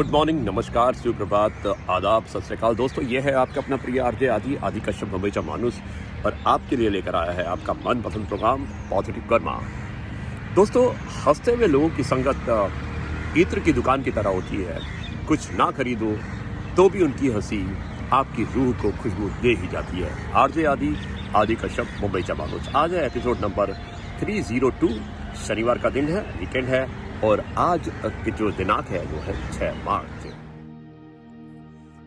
Good morning, नमस्कार, सुप्रभात, आदाब, सत श्री अकाल दोस्तों। ये है आपका अपना प्रिय आरजे आदि कश्यप मुंबईचा माणूस और आपके लिए लेकर आया है आपका मनपसंद प्रोग्राम पॉजिटिव कर्मा। दोस्तों, हंसते हुए लोगों की संगत इत्र की दुकान की तरह होती है। कुछ ना खरीदो तो भी उनकी हंसी आपकी रूह को खुशबू दे ही जाती है। आरजे आदि कश्यप मुंबईचा माणूस। आज है एपिसोड नंबर 302। शनिवार का दिन है, वीकेंड है और आज की जो दिनांक है वो है 6 मार्च।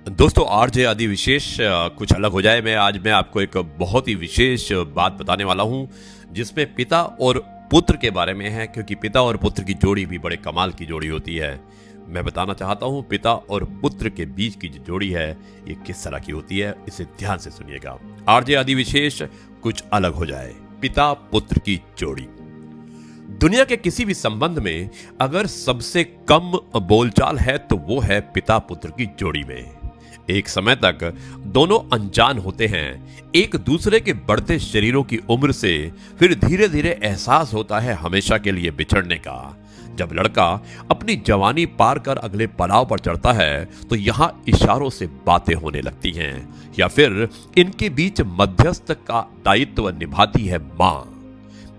दोस्तों, आरजे आदि विशेष कुछ अलग हो जाए आज मैं आपको एक बहुत ही विशेष बात बताने वाला हूं जिसमें पिता और पुत्र के बारे में है, क्योंकि पिता और पुत्र की जोड़ी भी बड़े कमाल की जोड़ी होती है। मैं बताना चाहता हूं पिता और पुत्र के बीच की जो जोड़ी है ये किस तरह की होती है, इसे ध्यान से सुनिएगा। आरजे आदि विशेष कुछ अलग हो जाए। पिता पुत्र की जोड़ी। दुनिया के किसी भी संबंध में अगर सबसे कम बोलचाल है तो वो है पिता पुत्र की जोड़ी में। एक समय तक दोनों अनजान होते हैं एक दूसरे के बढ़ते शरीरों की उम्र से, फिर धीरे धीरे एहसास होता है हमेशा के लिए बिछड़ने का। जब लड़का अपनी जवानी पार कर अगले पड़ाव पर चढ़ता है तो यहां इशारों से बातें होने लगती हैं, या फिर इनके बीच मध्यस्थ का दायित्व निभाती है मां।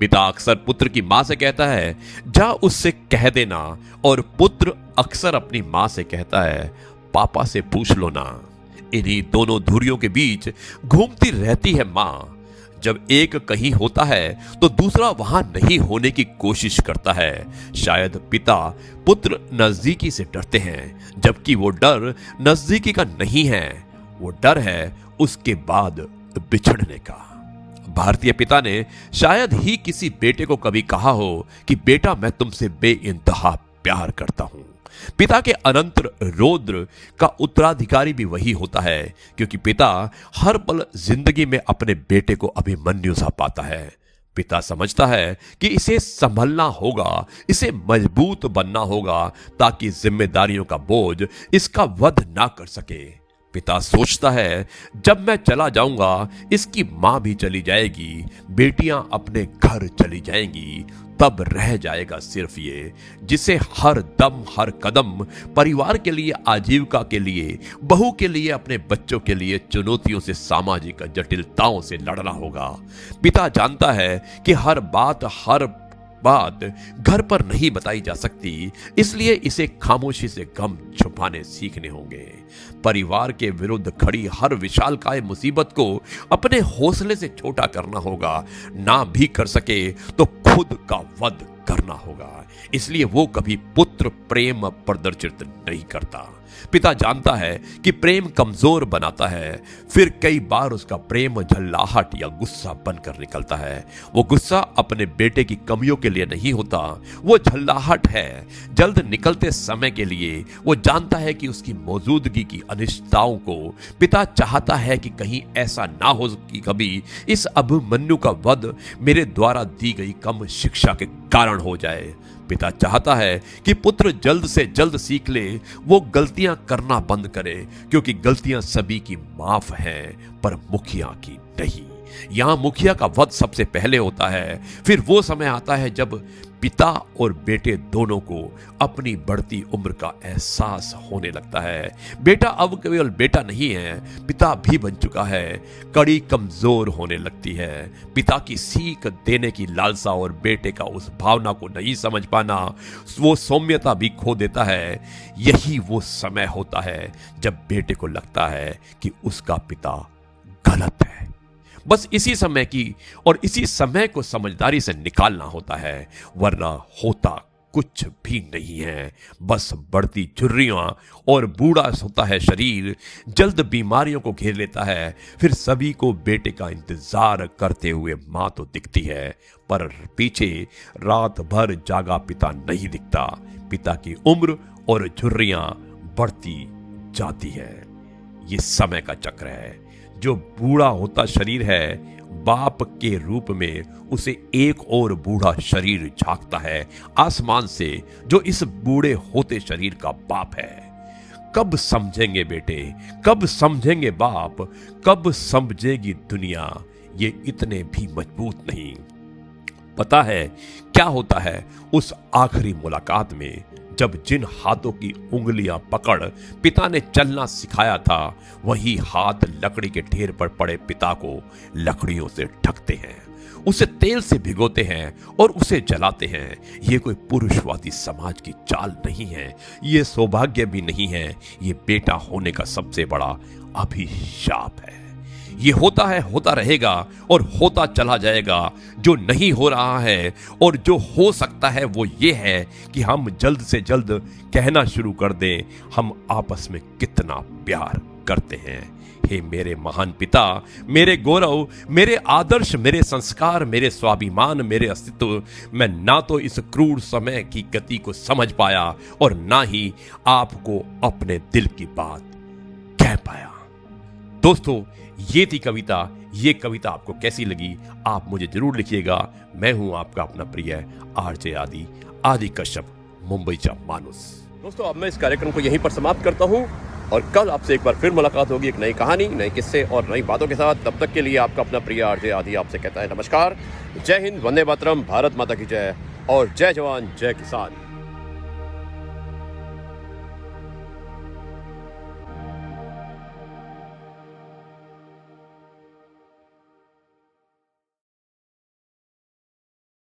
पिता अक्सर पुत्र की मां से कहता है जा उससे कह देना, और पुत्र अक्सर अपनी मां से कहता है पापा से पूछ लो ना। इन्हीं दोनों धुरियों के बीच घूमती रहती है मां। जब एक कहीं होता है तो दूसरा वहां नहीं होने की कोशिश करता है। शायद पिता पुत्र नजदीकी से डरते हैं, जबकि वो डर नजदीकी का नहीं है, वो डर है उसके बाद बिछड़ने का। भारतीय पिता ने शायद ही किसी बेटे को कभी कहा हो कि बेटा मैं तुमसे बेइंतहा प्यार करता हूं। पिता के अनंत रौद्र का उत्तराधिकारी भी वही होता है, क्योंकि पिता हर पल जिंदगी में अपने बेटे को अभिमन्यु सा पाता है। पिता समझता है कि इसे संभलना होगा, इसे मजबूत बनना होगा ताकि जिम्मेदारियों का बोझ इसका वध ना कर सके। पिता सोचता है जब मैं चला जाऊंगा इसकी मां भी चली जाएगी, बेटियां अपने घर चली जाएंगी, तब रह जाएगा सिर्फ ये जिसे हर दम हर कदम परिवार के लिए, आजीविका के लिए, बहू के लिए, अपने बच्चों के लिए चुनौतियों से, सामाजिक जटिलताओं से लड़ना होगा। पिता जानता है कि हर बात घर पर नहीं बताई जा सकती, इसलिए इसे खामोशी से गम छुपाने सीखने होंगे। परिवार के विरुद्ध खड़ी हर विशालकाय मुसीबत को अपने हौसले से छोटा करना होगा। ना भी कर सके तो खुद का वध करना होगा। इसलिए वो कभी पुत्र प्रेम प्रदर्शित नहीं करता। पिता जानता है कि प्रेम कमजोर बनाता है, फिर कई बार उसका प्रेम झल्लाहट या गुस्सा बनकर निकलता है। वो गुस्सा अपने बेटे की कमियों के लिए नहीं होता, वो झल्लाहट है जल्द निकलते समय के लिए। वो जानता है कि उसकी मौजूदगी की अनिश्चितताओं को पिता चाहता है कि कहीं ऐसा ना हो कि कभी इस अभिमन्यु का वध मेरे द्वारा दी गई कम शिक्षा के कारण हो जाए। पिता चाहता है कि पुत्र जल्द से जल्द सीख ले, वो गलतियां करना बंद करे, क्योंकि गलतियां सभी की माफ हैं पर मुखिया की नहीं। यहां मुखिया का वध सबसे पहले होता है, फिर वो समय आता है जब पिता और बेटे दोनों को अपनी बढ़ती उम्र का एहसास होने लगता है। बेटा अब केवल बेटा नहीं है, पिता भी बन चुका है। कड़ी कमजोर होने लगती है। पिता की सीख देने की लालसा और बेटे का उस भावना को नहीं समझ पाना, वो सौम्यता भी खो देता है। यही वो समय होता है जब बेटे को लगता है कि उसका पिता गलत है। बस इसी समय को समझदारी से निकालना होता है, वरना होता कुछ भी नहीं है। बस बढ़ती झुर्रियां और बूढ़ा होता है शरीर, जल्द बीमारियों को घेर लेता है। फिर सभी को बेटे का इंतजार करते हुए मां तो दिखती है, पर पीछे रात भर जागा पिता नहीं दिखता। पिता की उम्र और झुर्रियां बढ़ती जाती है। ये समय का चक्र है। जो बूढ़ा होता शरीर है, बाप के रूप में उसे एक और बूढ़ा शरीर झांकता है आसमान से, जो इस बूढ़े होते शरीर का बाप है। कब समझेंगे बेटे, कब समझेंगे बाप, कब समझेगी दुनिया, ये इतने भी मजबूत नहीं। पता है क्या होता है उस आखिरी मुलाकात में, जब जिन हाथों की उंगलियां पकड़ पिता ने चलना सिखाया था, वही हाथ लकड़ी के ढेर पर पड़े पिता को लकड़ियों से ढकते हैं, उसे तेल से भिगोते हैं और उसे जलाते हैं। ये कोई पुरुषवादी समाज की चाल नहीं है, ये सौभाग्य भी नहीं है, ये बेटा होने का सबसे बड़ा अभिशाप है। ये होता है, होता रहेगा और होता चला जाएगा। जो नहीं हो रहा है और जो हो सकता है वो ये है कि हम जल्द से जल्द कहना शुरू कर दें, हम आपस में कितना प्यार करते हैं। हे मेरे महान पिता, मेरे गौरव, मेरे आदर्श, मेरे संस्कार, मेरे स्वाभिमान, मेरे अस्तित्व, मैं ना तो इस क्रूर समय की गति को समझ पाया और ना ही आपको अपने दिल की बात कह पाया। दोस्तों, ये थी कविता। ये कविता आपको कैसी लगी आप मुझे जरूर लिखिएगा। मैं हूं आपका अपना प्रिय आरजे आदि कश्यप, मुंबईचा माणूस। दोस्तों, अब मैं इस कार्यक्रम को यहीं पर समाप्त करता हूं और कल आपसे एक बार फिर मुलाकात होगी एक नई कहानी, नए किस्से और नई बातों के साथ। तब तक के लिए आपका अपना प्रिय आरजे आदि आपसे कहता है नमस्कार, जय हिंद, वंदे मातरम, भारत माता की जय और जय जवान जय किसान।